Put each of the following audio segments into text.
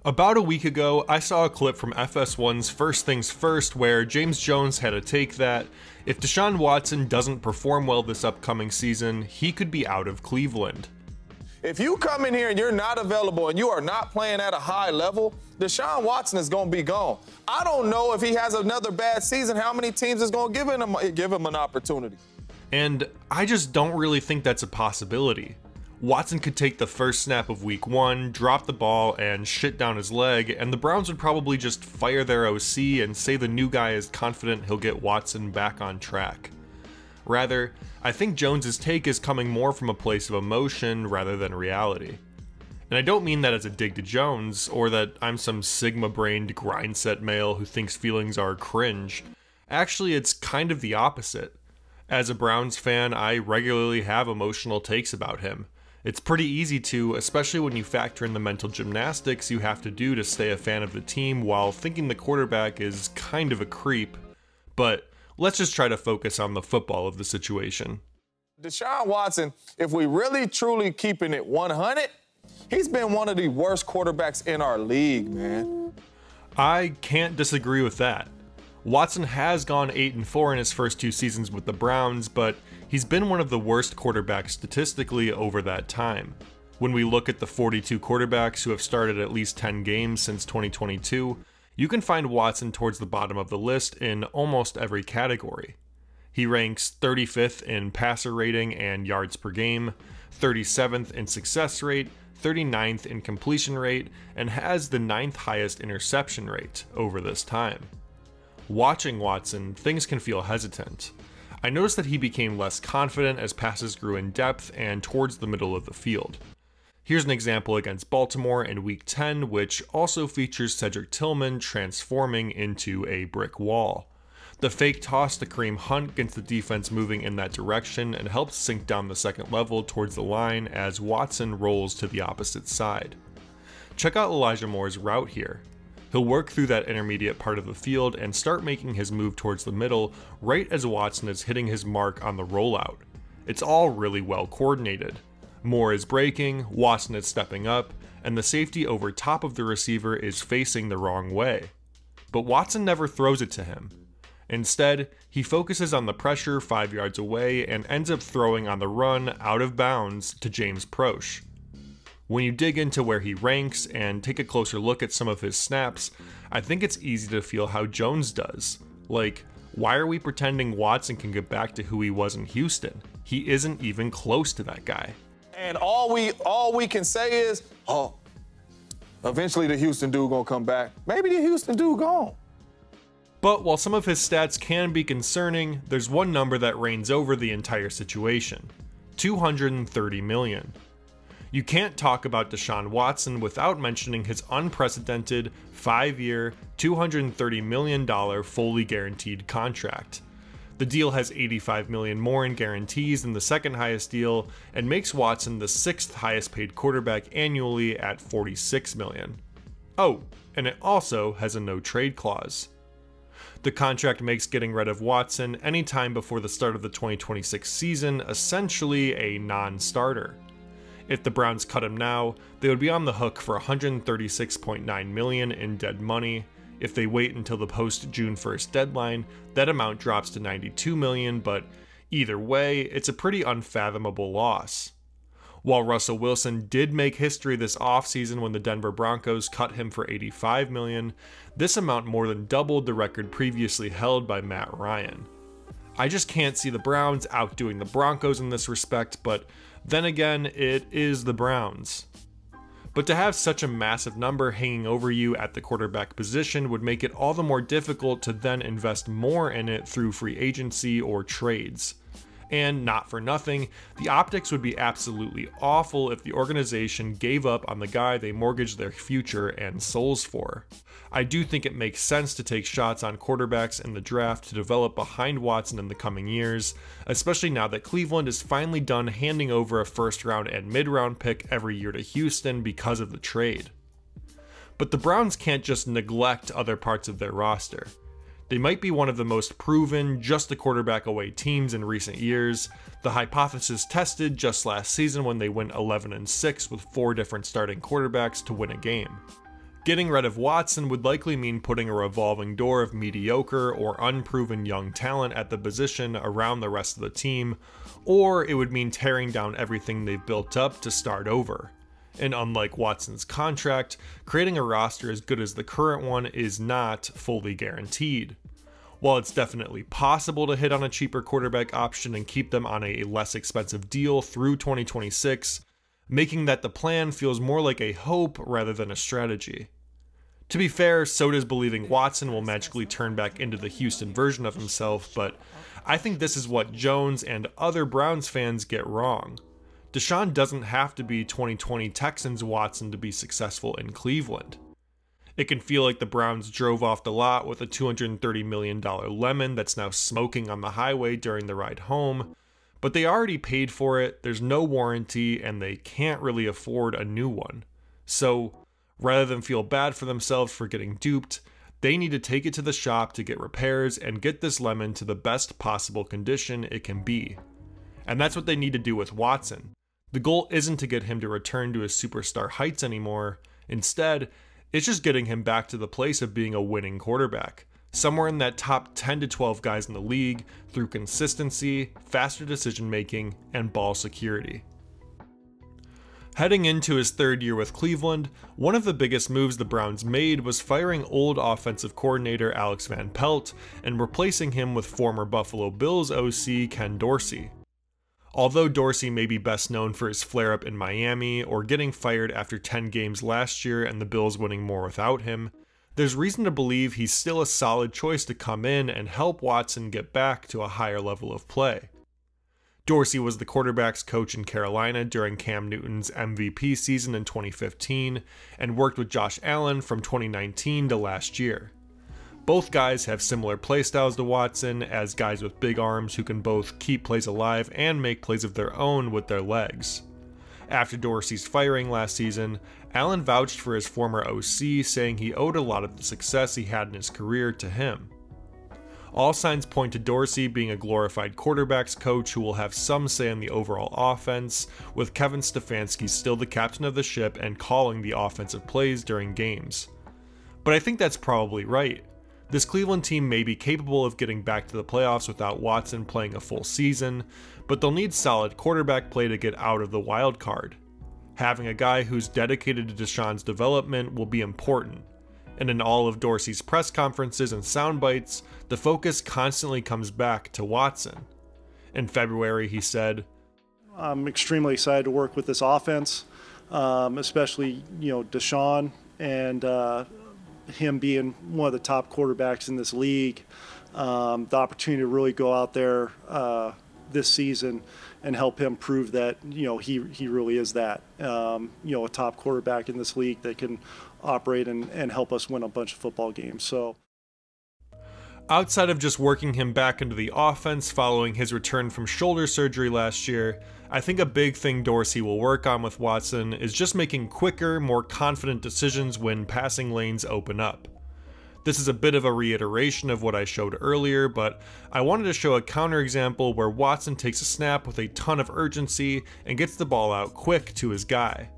About a week ago, I saw a clip from FS1's First Things First where James Jones had a take that if Deshaun Watson doesn't perform well this upcoming season, he could be out of Cleveland. If you come in here and you're not available and you are not playing at a high level, Deshaun Watson is going to be gone. I don't know if he has another bad season, how many teams is going to give him an opportunity. And I just don't really think that's a possibility. Watson could take the first snap of week 1, drop the ball, and shit down his leg, and the Browns would probably just fire their OC and say the new guy is confident he'll get Watson back on track. Rather, I think Jones's take is coming more from a place of emotion rather than reality. And I don't mean that as a dig to Jones, or that I'm some sigma-brained grindset male who thinks feelings are cringe. Actually, it's kind of the opposite. As a Browns fan, I regularly have emotional takes about him. It's pretty easy to, especially when you factor in the mental gymnastics you have to do to stay a fan of the team while thinking the quarterback is kind of a creep. But let's just try to focus on the football of the situation. Deshaun Watson, if we really truly keeping it 100, he's been one of the worst quarterbacks in our league, man. I can't disagree with that. Watson has gone 8-4 in his first 2 seasons with the Browns, but he's been one of the worst quarterbacks statistically over that time. When we look at the 42 quarterbacks who have started at least 10 games since 2022, you can find Watson towards the bottom of the list in almost every category. He ranks 35th in passer rating and yards per game, 37th in success rate, 39th in completion rate, and has the 9th highest interception rate over this time. Watching Watson, things can feel hesitant. I noticed that he became less confident as passes grew in depth and towards the middle of the field. Here's an example against Baltimore in Week 10, which also features Cedric Tillman transforming into a brick wall. The fake toss to Kareem Hunt gets the defense moving in that direction and helps sink down the second level towards the line as Watson rolls to the opposite side. Check out Elijah Moore's route here. He'll work through that intermediate part of the field and start making his move towards the middle right as Watson is hitting his mark on the rollout. It's all really well coordinated. Moore is breaking, Watson is stepping up, and the safety over top of the receiver is facing the wrong way. But Watson never throws it to him. Instead, he focuses on the pressure 5 yards away and ends up throwing on the run out of bounds to James Proche. When you dig into where he ranks and take a closer look at some of his snaps, I think it's easy to feel how Jones does. Like, why are we pretending Watson can get back to who he was in Houston? He isn't even close to that guy. And all we can say is, oh, eventually the Houston dude gonna come back. Maybe the Houston dude gone. But while some of his stats can be concerning, there's one number that reigns over the entire situation: $230 million. You can't talk about Deshaun Watson without mentioning his unprecedented 5-year, $230 million fully guaranteed contract. The deal has $85 million more in guarantees than the second highest deal and makes Watson the 6th highest paid quarterback annually at $46 million. Oh, and it also has a no trade clause. The contract makes getting rid of Watson anytime before the start of the 2026 season essentially a non-starter. If the Browns cut him now, they would be on the hook for $136.9 million in dead money. If they wait until the post-June 1st deadline, that amount drops to $92 million, but either way, it's a pretty unfathomable loss. While Russell Wilson did make history this offseason when the Denver Broncos cut him for $85 million, this amount more than doubled the record previously held by Matt Ryan. I just can't see the Browns outdoing the Broncos in this respect, but then again, it is the Browns. But to have such a massive number hanging over you at the quarterback position would make it all the more difficult to then invest more in it through free agency or trades. And not for nothing, the optics would be absolutely awful if the organization gave up on the guy they mortgaged their future and souls for. I do think it makes sense to take shots on quarterbacks in the draft to develop behind Watson in the coming years, especially now that Cleveland is finally done handing over a first round and mid-round pick every year to Houston because of the trade. But the Browns can't just neglect other parts of their roster. They might be one of the most proven, just a quarterback away teams in recent years, the hypothesis tested just last season when they went 11-6 with 4 different starting quarterbacks to win a game. Getting rid of Watson would likely mean putting a revolving door of mediocre or unproven young talent at the position around the rest of the team, or it would mean tearing down everything they've built up to start over. And unlike Watson's contract, creating a roster as good as the current one is not fully guaranteed. While it's definitely possible to hit on a cheaper quarterback option and keep them on a less expensive deal through 2026, making that the plan feels more like a hope rather than a strategy. To be fair, so does believing Watson will magically turn back into the Houston version of himself, but I think this is what Jones and other Browns fans get wrong. Deshaun doesn't have to be 2020 Texans Watson to be successful in Cleveland. It can feel like the Browns drove off the lot with a $230 million lemon that's now smoking on the highway during the ride home, but they already paid for it, there's no warranty, and they can't really afford a new one. So, rather than feel bad for themselves for getting duped, they need to take it to the shop to get repairs and get this lemon to the best possible condition it can be. And that's what they need to do with Watson. The goal isn't to get him to return to his superstar heights anymore. Instead, it's just getting him back to the place of being a winning quarterback, somewhere in that top 10 to 12 guys in the league through consistency, faster decision making, and ball security. Heading into his third year with Cleveland, one of the biggest moves the Browns made was firing old offensive coordinator Alex Van Pelt and replacing him with former Buffalo Bills OC Ken Dorsey. Although Dorsey may be best known for his flare-up in Miami or getting fired after 10 games last year and the Bills winning more without him, there's reason to believe he's still a solid choice to come in and help Watson get back to a higher level of play. Dorsey was the quarterback's coach in Carolina during Cam Newton's MVP season in 2015 and worked with Josh Allen from 2019 to last year. Both guys have similar playstyles to Watson as guys with big arms who can both keep plays alive and make plays of their own with their legs. After Dorsey's firing last season, Allen vouched for his former OC, saying he owed a lot of the success he had in his career to him. All signs point to Dorsey being a glorified quarterbacks coach who will have some say in the overall offense, with Kevin Stefanski still the captain of the ship and calling the offensive plays during games. But I think that's probably right. This Cleveland team may be capable of getting back to the playoffs without Watson playing a full season, but they'll need solid quarterback play to get out of the wild card. Having a guy who's dedicated to Deshaun's development will be important, and in all of Dorsey's press conferences and sound bites, the focus constantly comes back to Watson. In February, he said, "I'm extremely excited to work with this offense, especially Deshaun and him being one of the top quarterbacks in this league. The opportunity to really go out there this season and help him prove that he really is that a top quarterback in this league that can operate and help us win a bunch of football games." So, outside of just working him back into the offense following his return from shoulder surgery last year, I think a big thing Dorsey will work on with Watson is just making quicker, more confident decisions when passing lanes open up. This is a bit of a reiteration of what I showed earlier, but I wanted to show a counterexample where Watson takes a snap with a ton of urgency and gets the ball out quick to his guy.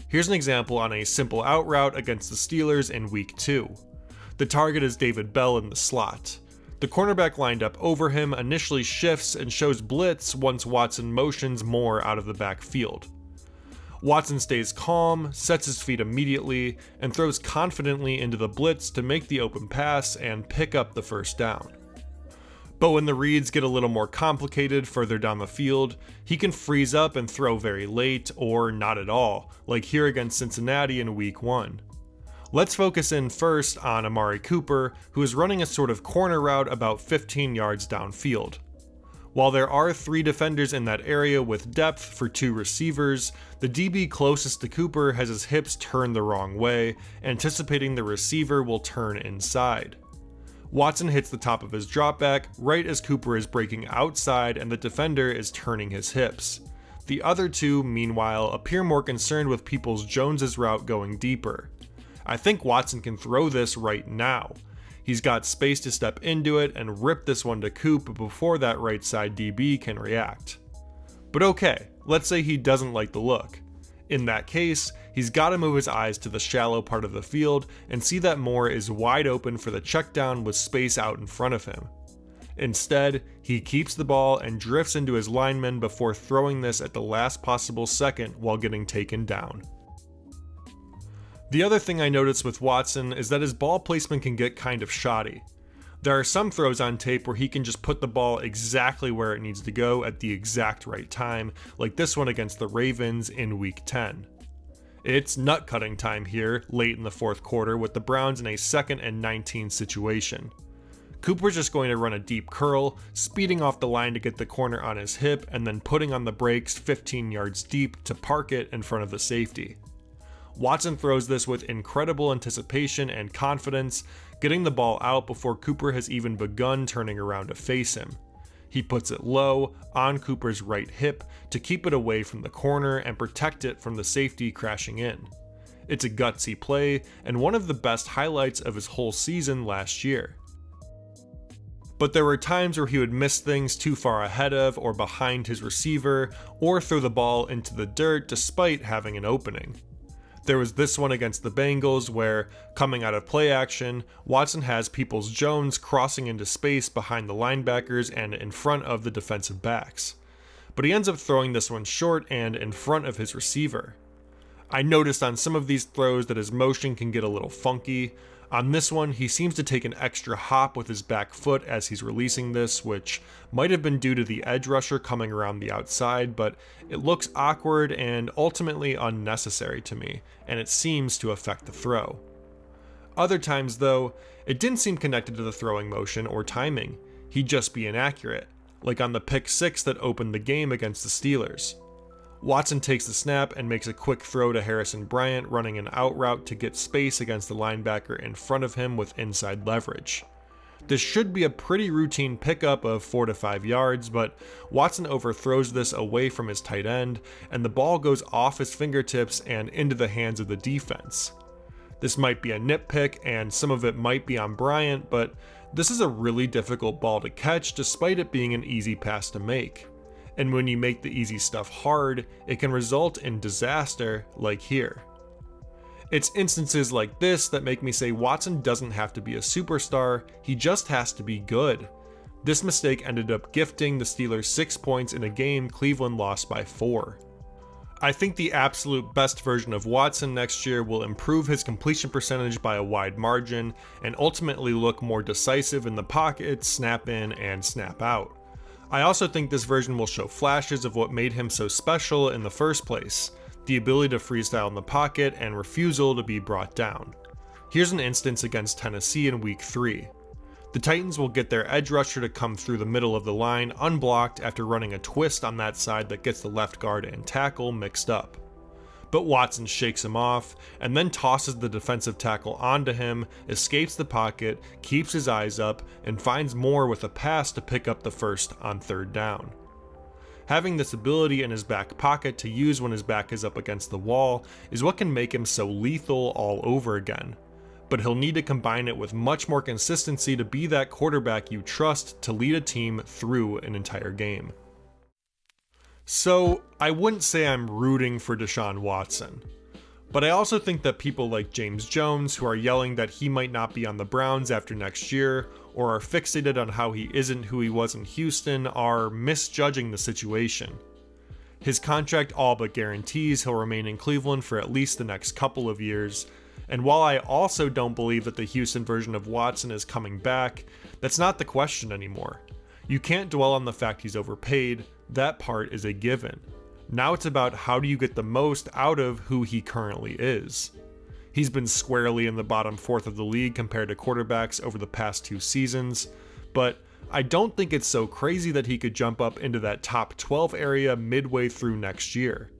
Here's an example on a simple out route against the Steelers in Week 2. The target is David Bell in the slot. The cornerback lined up over him initially shifts and shows blitz once Watson motions more out of the backfield. Watson stays calm, sets his feet immediately, and throws confidently into the blitz to make the open pass and pick up the first down. But when the reads get a little more complicated further down the field, he can freeze up and throw very late or not at all, like here against Cincinnati in Week 1. Let's focus in first on Amari Cooper, who is running a sort of corner route about 15 yards downfield. While there are 3 defenders in that area with depth for 2 receivers, the DB closest to Cooper has his hips turned the wrong way, anticipating the receiver will turn inside. Watson hits the top of his dropback right as Cooper is breaking outside and the defender is turning his hips. The other 2, meanwhile, appear more concerned with Peoples-Jones's route going deeper. I think Watson can throw this right now. He's got space to step into it and rip this one to Coop before that right side DB can react. But okay, let's say he doesn't like the look. In that case, he's got to move his eyes to the shallow part of the field and see that Moore is wide open for the check down with space out in front of him. Instead, he keeps the ball and drifts into his lineman before throwing this at the last possible second while getting taken down. The other thing I noticed with Watson is that his ball placement can get kind of shoddy. There are some throws on tape where he can just put the ball exactly where it needs to go at the exact right time, like this one against the Ravens in Week 10. It's nut cutting time here, late in the fourth quarter, with the Browns in a 2nd and 19 situation. Cooper's just going to run a deep curl, speeding off the line to get the corner on his hip, and then putting on the brakes 15 yards deep to park it in front of the safety. Watson throws this with incredible anticipation and confidence, getting the ball out before Cooper has even begun turning around to face him. He puts it low, on Cooper's right hip, to keep it away from the corner and protect it from the safety crashing in. It's a gutsy play, and one of the best highlights of his whole season last year. But there were times where he would miss things too far ahead of or behind his receiver, or throw the ball into the dirt despite having an opening. There was this one against the Bengals where, coming out of play action, Watson has Peoples-Jones crossing into space behind the linebackers and in front of the defensive backs. But he ends up throwing this one short and in front of his receiver. I noticed on some of these throws that his motion can get a little funky. On this one, he seems to take an extra hop with his back foot as he's releasing this, which might have been due to the edge rusher coming around the outside, but it looks awkward and ultimately unnecessary to me, and it seems to affect the throw. Other times, though, it didn't seem connected to the throwing motion or timing. He'd just be inaccurate, like on the pick 6 that opened the game against the Steelers. Watson takes the snap and makes a quick throw to Harrison Bryant, running an out route to get space against the linebacker in front of him with inside leverage. This should be a pretty routine pickup of 4 to 5 yards, but Watson overthrows this away from his tight end, and the ball goes off his fingertips and into the hands of the defense. This might be a nitpick, and some of it might be on Bryant, but this is a really difficult ball to catch despite it being an easy pass to make. And when you make the easy stuff hard, it can result in disaster like here. It's instances like this that make me say Watson doesn't have to be a superstar, he just has to be good. This mistake ended up gifting the Steelers 6 points in a game Cleveland lost by 4. I think the absolute best version of Watson next year will improve his completion percentage by a wide margin and ultimately look more decisive in the pocket, snap in, and snap out. I also think this version will show flashes of what made him so special in the first place, the ability to freestyle in the pocket and refusal to be brought down. Here's an instance against Tennessee in Week 3. The Titans will get their edge rusher to come through the middle of the line unblocked after running a twist on that side that gets the left guard and tackle mixed up. But Watson shakes him off, and then tosses the defensive tackle onto him, escapes the pocket, keeps his eyes up, and finds Moore with a pass to pick up the first on 3rd down. Having this ability in his back pocket to use when his back is up against the wall is what can make him so lethal all over again. But he'll need to combine it with much more consistency to be that quarterback you trust to lead a team through an entire game. So, I wouldn't say I'm rooting for Deshaun Watson, but I also think that people like James Jones, who are yelling that he might not be on the Browns after next year, or are fixated on how he isn't who he was in Houston, are misjudging the situation. His contract all but guarantees he'll remain in Cleveland for at least the next couple of years, and while I also don't believe that the Houston version of Watson is coming back, that's not the question anymore. You can't dwell on the fact he's overpaid, that part is a given. Now it's about how do you get the most out of who he currently is. He's been squarely in the bottom 4th of the league compared to quarterbacks over the past 2 seasons, but I don't think it's so crazy that he could jump up into that top 12 area midway through next year.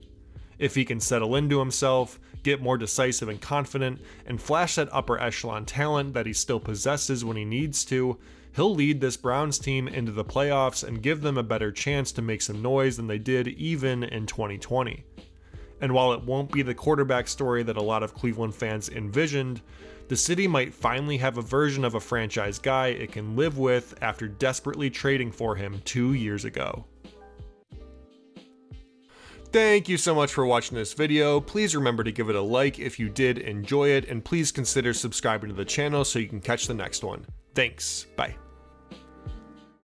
If he can settle into himself, get more decisive and confident, and flash that upper echelon talent that he still possesses when he needs to, he'll lead this Browns team into the playoffs and give them a better chance to make some noise than they did even in 2020. And while it won't be the quarterback story that a lot of Cleveland fans envisioned, the city might finally have a version of a franchise guy it can live with after desperately trading for him 2 years ago. Thank you so much for watching this video. Please remember to give it a like if you did enjoy it, and please consider subscribing to the channel so you can catch the next one. Thanks. Bye.